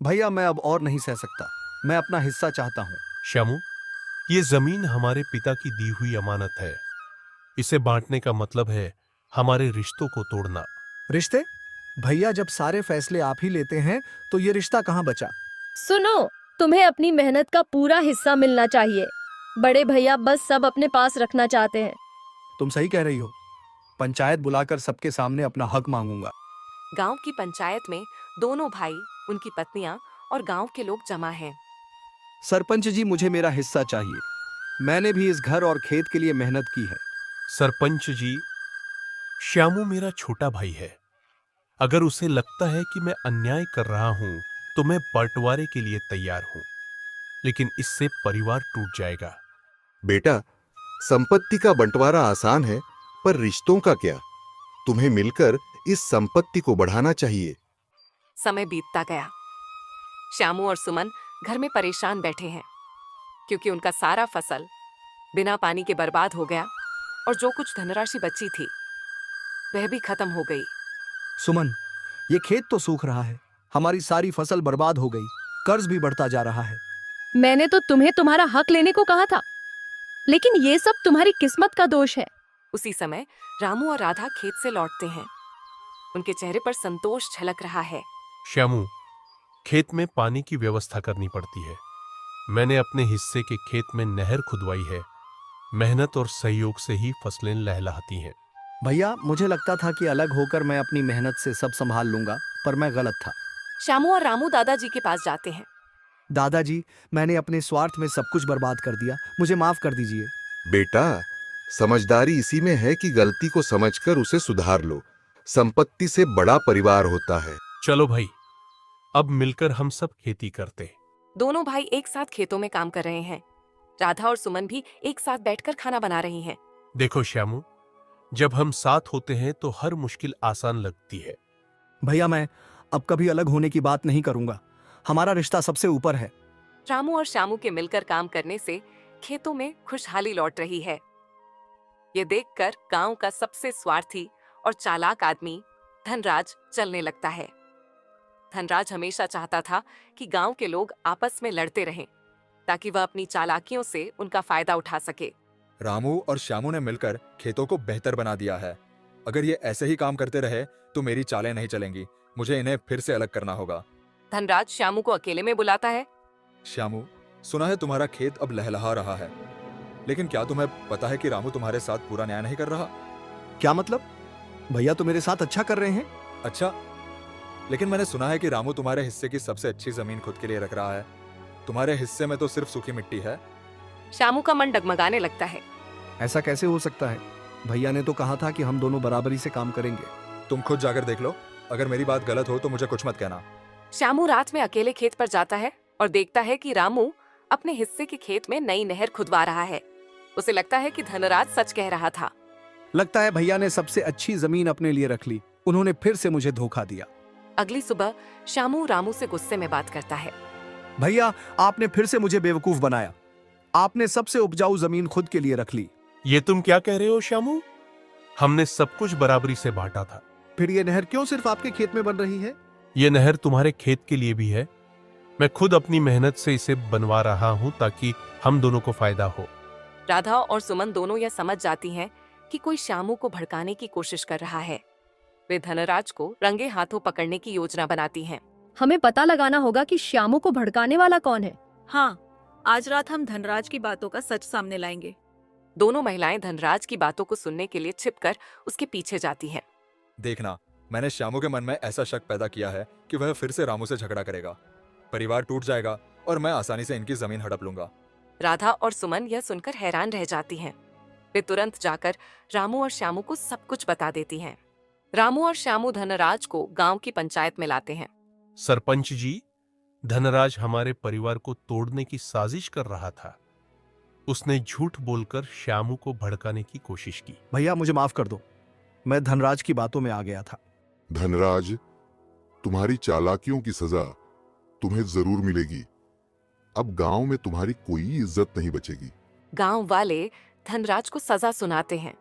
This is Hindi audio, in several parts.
भैया मैं अब और नहीं सह सकता। मैं अपना हिस्सा चाहता हूँ। श्यामू, ये जमीन हमारे पिता की दी हुई अमानत है। इसे बांटने का मतलब है हमारे रिश्तों को तोड़ना। रिश्ते? भैया जब सारे फैसले आप ही लेते हैं तो ये रिश्ता कहाँ बचा? सुनो, तुम्हें अपनी मेहनत का पूरा हिस्सा मिलना चाहिए। बड़े भैया बस सब अपने पास रखना चाहते हैं। तुम सही कह रही हो। पंचायत बुलाकर सबके सामने अपना हक मांगूंगा। गांव की पंचायत में दोनों भाई, उनकी पत्नियां और गांव के लोग जमा हैं। सरपंच जी, मुझे मेरा हिस्सा चाहिए। मैंने भी इस घर और खेत के लिए मेहनत की है। सरपंच जी, श्यामू मेरा छोटा भाई है। अगर उसे लगता है कि मैं अन्याय कर रहा हूं तो मैं बंटवारे के लिए तैयार हूं, लेकिन इससे परिवार टूट जाएगा। बेटा, संपत्ति का बंटवारा आसान है, पर रिश्तों का क्या? तुम्हें मिलकर इस संपत्ति को बढ़ाना चाहिए। समय बीतता गया। श्यामू और सुमन घर में परेशान बैठे हैं क्योंकि उनका सारा फसल बिना पानी के बर्बाद हो गया और जो कुछ धनराशि बची थी वह भी खत्म हो गई। सुमन, ये खेत तो सूख रहा है। हमारी सारी फसल बर्बाद हो गई। कर्ज भी बढ़ता जा रहा है। मैंने तो तुम्हें तुम्हारा हक लेने को कहा था, लेकिन ये सब तुम्हारी किस्मत का दोष है। उसी समय रामू और राधा खेत से लौटते हैं। उनके चेहरे पर संतोष झलक रहा है। श्यामू, खेत में पानी की व्यवस्था करनी पड़ती है। मैंने अपने हिस्से के खेत में नहर खुदवाई है। मेहनत और सहयोग से ही फसलें लहलहाती हैं। भैया, मुझे लगता था कि अलग होकर मैं अपनी मेहनत से सब संभाल लूंगा, पर मैं गलत था। श्यामू और रामू दादाजी के पास जाते हैं। दादाजी, मैंने अपने स्वार्थ में सब कुछ बर्बाद कर दिया। मुझे माफ कर दीजिए। बेटा, समझदारी इसी में है कि गलती को समझकर उसे सुधार लो। संपत्ति से बड़ा परिवार होता है। चलो भाई, अब मिलकर हम सब खेती करते। दोनों भाई एक साथ खेतों में काम कर रहे हैं। राधा और सुमन भी एक साथ बैठकर खाना बना रही हैं। देखो श्यामू, जब हम साथ होते हैं तो हर मुश्किल आसान लगती है। भैया, मैं अब कभी अलग होने की बात नहीं करूंगा। हमारा रिश्ता सबसे ऊपर है। रामू और श्यामू के मिलकर काम करने से खेतों में खुशहाली लौट रही है। ये देखकर गांव का सबसे स्वार्थी और चालाक आदमी धनराज चलने लगता है। धनराज हमेशा चाहता था कि गांव के लोग आपस में लड़ते रहें ताकि वह अपनी चालाकियों से उनका फायदा उठा सके। रामू और श्यामू ने मिलकर खेतों को बेहतर बना दिया है। अगर ये ऐसे ही काम करते रहे तो मेरी चालें नहीं चलेंगी। मुझे इन्हें फिर से अलग करना होगा। धनराज श्यामू को अकेले में बुलाता है। श्यामू, सुना है तुम्हारा खेत अब लहलहा रहा है, लेकिन क्या तुम्हें पता है कि रामू तुम्हारे साथ पूरा न्याय नहीं कर रहा? क्या मतलब? भैया तो मेरे साथ अच्छा कर रहे हैं। अच्छा, लेकिन मैंने सुना है कि रामू तुम्हारे हिस्से की सबसे अच्छी जमीन खुद के लिए रख रहा है। तुम्हारे हिस्से में तो सिर्फ सूखी मिट्टी है। श्यामू का मन डगमगाने लगता है। ऐसा कैसे हो सकता है? भैया ने तो कहा था कि हम दोनों बराबरी से काम करेंगे। तुम खुद जाकर देख लो। अगर मेरी बात गलत हो तो मुझे कुछ मत कहना। श्यामू रात में अकेले खेत पर जाता है और देखता है कि रामू अपने हिस्से के खेत में नई नहर खुदवा रहा है। उसे लगता है कि धनराज सच कह रहा था। लगता है भैया ने सबसे अच्छी जमीन अपने लिए रख ली। उन्होंने फिर से मुझे धोखा दिया। अगली सुबह श्यामू रामू से गुस्से में बात करता है। भैया, आपने फिर से मुझे बेवकूफ बनाया। आपने सबसे उपजाऊ जमीन खुद के लिए रख ली। ये तुम क्या कह रहे हो श्यामू? हमने सब कुछ बराबरी से बांटा था। फिर ये नहर क्यों सिर्फ आपके खेत में बन रही है? ये नहर तुम्हारे खेत के लिए भी है। मैं खुद अपनी मेहनत से इसे बनवा रहा हूं ताकि हम दोनों को फायदा हो। राधा और सुमन दोनों यह समझ जाती हैं कि कोई श्यामू को भड़काने की कोशिश कर रहा है। वे धनराज को रंगे हाथों पकड़ने की योजना बनाती हैं। हमें पता लगाना होगा कि श्यामू को भड़काने वाला कौन है। हाँ, आज रात हम धनराज की बातों का सच सामने लाएंगे। दोनों महिलाएं धनराज की बातों को सुनने के लिए छिपकर उसके पीछे जाती हैं। देखना, मैंने श्यामू के मन में ऐसा शक पैदा किया है कि वह फिर से रामू से झगड़ा करेगा। परिवार टूट जाएगा और मैं आसानी से इनकी जमीन हड़प लूंगा। राधा और सुमन यह सुनकर हैरान रह जाती हैं। वे तुरंत जाकर रामू और श्यामू को सब कुछ बता देती हैं। रामू और श्यामू धनराज को गांव की पंचायत में लाते हैं। सरपंच जी, धनराज हमारे परिवार को तोड़ने की साजिश कर रहा था। उसने झूठ बोलकर श्यामू को भड़काने की कोशिश की। भैया, मुझे माफ कर दो। मैं धनराज की बातों में आ गया था। धनराज, तुम्हारी चालाकियों की सजा तुम्हें जरूर मिलेगी। अब गांव में तुम्हारी कोई इज्जत नहीं बचेगी। गांव वाले धनराज को सजा सुनाते हैं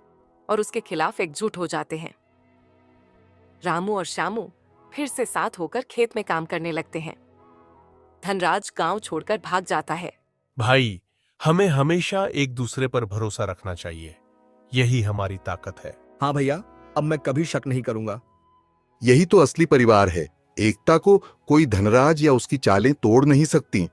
और उसके खिलाफ एकजुट हो जाते हैं। रामू और श्यामू फिर से साथ होकर खेत में काम करने लगते हैं। धनराज गांव छोड़कर भाग जाता है। भाई, हमें हमेशा एक दूसरे पर भरोसा रखना चाहिए। यही हमारी ताकत है। हाँ भैया, अब मैं कभी शक नहीं करूंगा। यही तो असली परिवार है। एकता को कोई धनराज या उसकी चालें तोड़ नहीं सकती।